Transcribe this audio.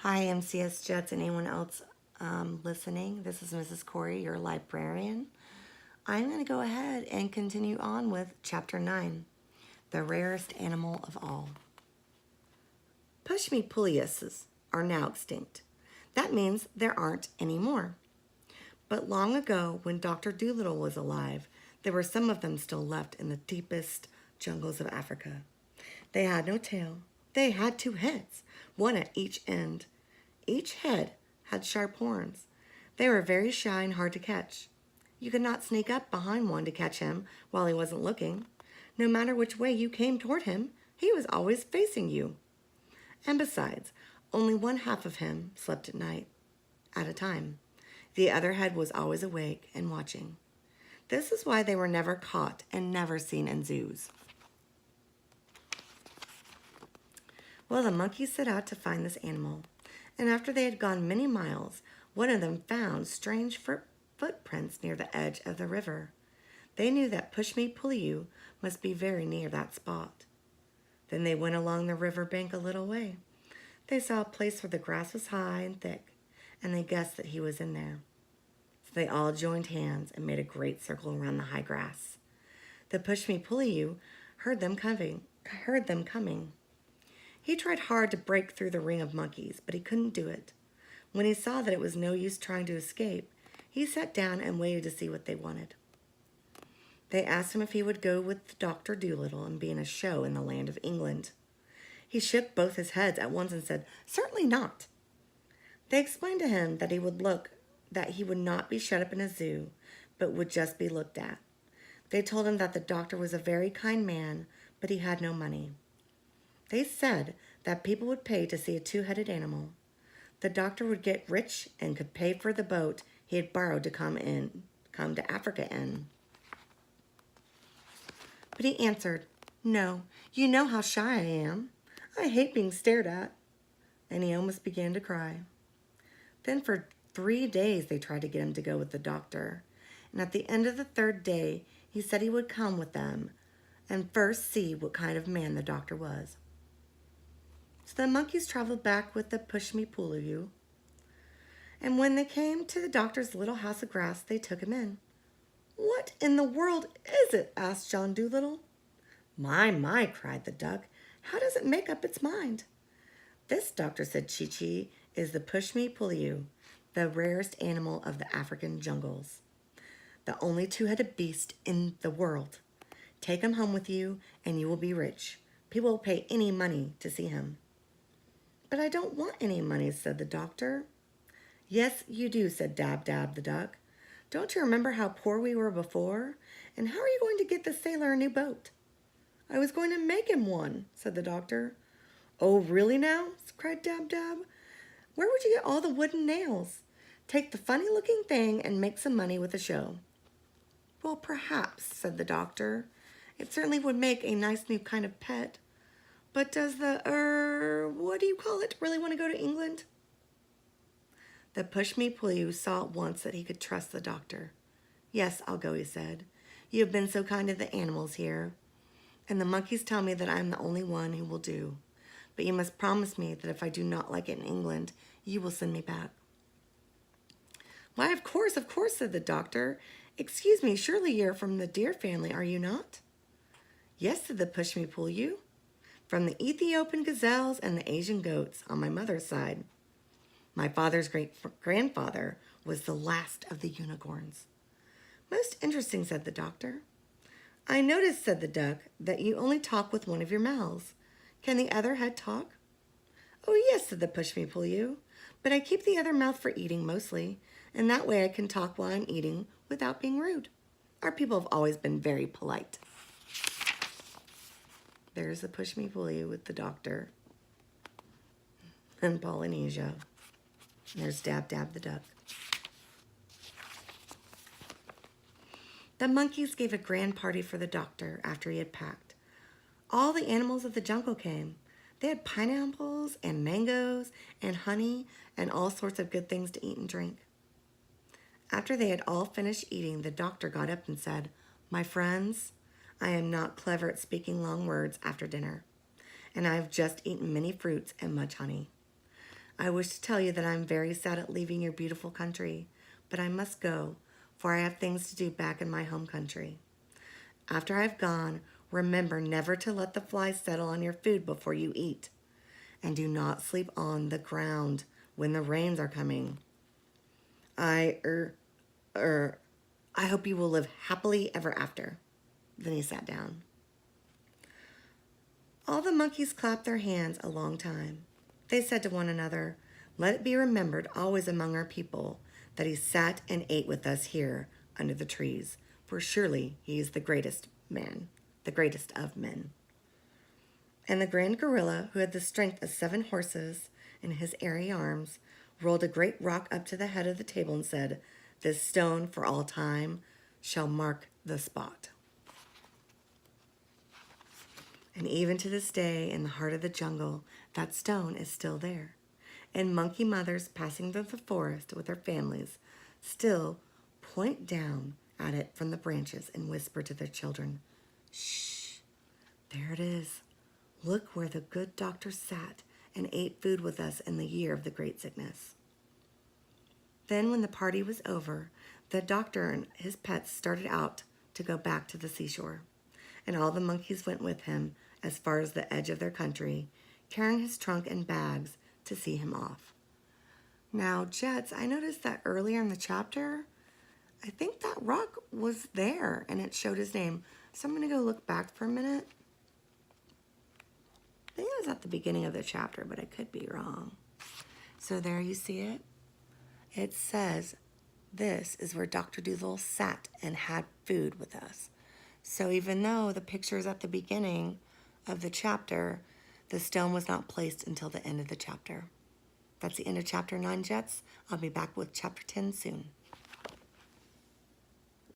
Hi, MCS Jets and anyone else listening. This is Mrs. Corey, your librarian. I'm going to go ahead and continue on with Chapter 9, The Rarest Animal of All. Pushmi-puliuses are now extinct. That means there aren't any more. But long ago, when Dr. Doolittle was alive, there were some of them still left in the deepest jungles of Africa. They had no tail. They had two heads, one at each end. Each head had sharp horns. They were very shy and hard to catch. You could not sneak up behind one to catch him while he wasn't looking. No matter which way you came toward him, he was always facing you. And besides, only one half of him slept at night, at a time. The other head was always awake and watching. This is why they were never caught and never seen in zoos. Well, the monkeys set out to find this animal, and after they had gone many miles, one of them found strange footprints near the edge of the river. They knew that Pushmi-puliu must be very near that spot. Then they went along the river bank a little way. They saw a place where the grass was high and thick, and they guessed that he was in there. So they all joined hands and made a great circle around the high grass. The Pushmi-puliu heard them coming. He tried hard to break through the ring of monkeys, but he couldn't do it. When he saw that it was no use trying to escape, he sat down and waited to see what they wanted. They asked him if he would go with Dr. Doolittle and be in a show in the land of England. He shook both his heads at once and said, "Certainly not." They explained to him that he would not be shut up in a zoo, but would just be looked at. They told him that the doctor was a very kind man, but he had no money. They said that people would pay to see a two-headed animal. The doctor would get rich and could pay for the boat he had borrowed to come to Africa in. But he answered, "No, you know how shy I am. I hate being stared at." And he almost began to cry. Then for 3 days they tried to get him to go with the doctor. And at the end of the third day, he said he would come with them and first see what kind of man the doctor was. So the monkeys traveled back with the Pushmi-puliu, and when they came to the doctor's little house of grass, they took him in. "What in the world is it?" asked John Doolittle. My," cried the duck. "How does it make up its mind?" "This," doctor said, Chi-Chi, "is the Pushmi-puliu, the rarest animal of the African jungles. The only two-headed beast in the world. Take him home with you, and you will be rich. People will pay any money to see him." "But I don't want any money," said the doctor. "Yes, you do," said Dab-Dab the duck. "Don't you remember how poor we were before? And how are you going to get the sailor a new boat?" "I was going to make him one," said the doctor. "Oh, really now?" cried Dab-Dab. "Where would you get all the wooden nails? Take the funny-looking thing and make some money with the show." "Well, perhaps," said the doctor. "It certainly would make a nice new kind of pet. But does what do you call it, really want to go to England?" The Pushmi-puliu saw at once that he could trust the doctor. "Yes, I'll go," he said. "You have been so kind to the animals here, and the monkeys tell me that I am the only one who will do. But you must promise me that if I do not like it in England, you will send me back." "Why, of course," said the doctor. "Excuse me, surely you're from the deer family, are you not?" "Yes," said the Pushmi-puliu. "From the Ethiopian gazelles and the Asian goats on my mother's side. My father's great-grandfather was the last of the unicorns." "Most interesting," said the doctor. "I noticed," said the duck, "that you only talk with one of your mouths. Can the other head talk?" "Oh, yes," said the Pushmi-puliu, "but I keep the other mouth for eating mostly, and that way I can talk while I'm eating without being rude. Our people have always been very polite." There's the Pushmi-puliu with the doctor in Polynesia. There's Dab-Dab the duck. The monkeys gave a grand party for the doctor after he had packed. All the animals of the jungle came. They had pineapples and mangoes and honey and all sorts of good things to eat and drink. After they had all finished eating, the doctor got up and said, "My friends, I am not clever at speaking long words after dinner, and I have just eaten many fruits and much honey. I wish to tell you that I am very sad at leaving your beautiful country, but I must go, for I have things to do back in my home country. After I have gone, remember never to let the flies settle on your food before you eat, and do not sleep on the ground when the rains are coming. I, er, er, I hope you will live happily ever after." Then he sat down. All the monkeys clapped their hands a long time. They said to one another, "Let it be remembered always among our people that he sat and ate with us here under the trees, for surely he is the greatest man, the greatest of men." And the grand gorilla, who had the strength of 7 horses in his airy arms, rolled a great rock up to the head of the table and said, "This stone for all time shall mark the spot." And even to this day, in the heart of the jungle, that stone is still there. And monkey mothers passing through the forest with their families still point down at it from the branches and whisper to their children, "Shh, there it is. Look where the good doctor sat and ate food with us in the year of the great sickness." Then when the party was over, the doctor and his pets started out to go back to the seashore. And all the monkeys went with him as far as the edge of their country, carrying his trunk and bags to see him off. Now, Jets, I noticed that earlier in the chapter, I think that rock was there and it showed his name. So I'm going to go look back for a minute. I think it was at the beginning of the chapter, but I could be wrong. So there you see it. It says, "This is where Dr. Doolittle sat and had food with us." So even though the picture is at the beginning of the chapter, the stone was not placed until the end of the chapter. That's the end of chapter 9, Jets. I'll be back with chapter 10 soon.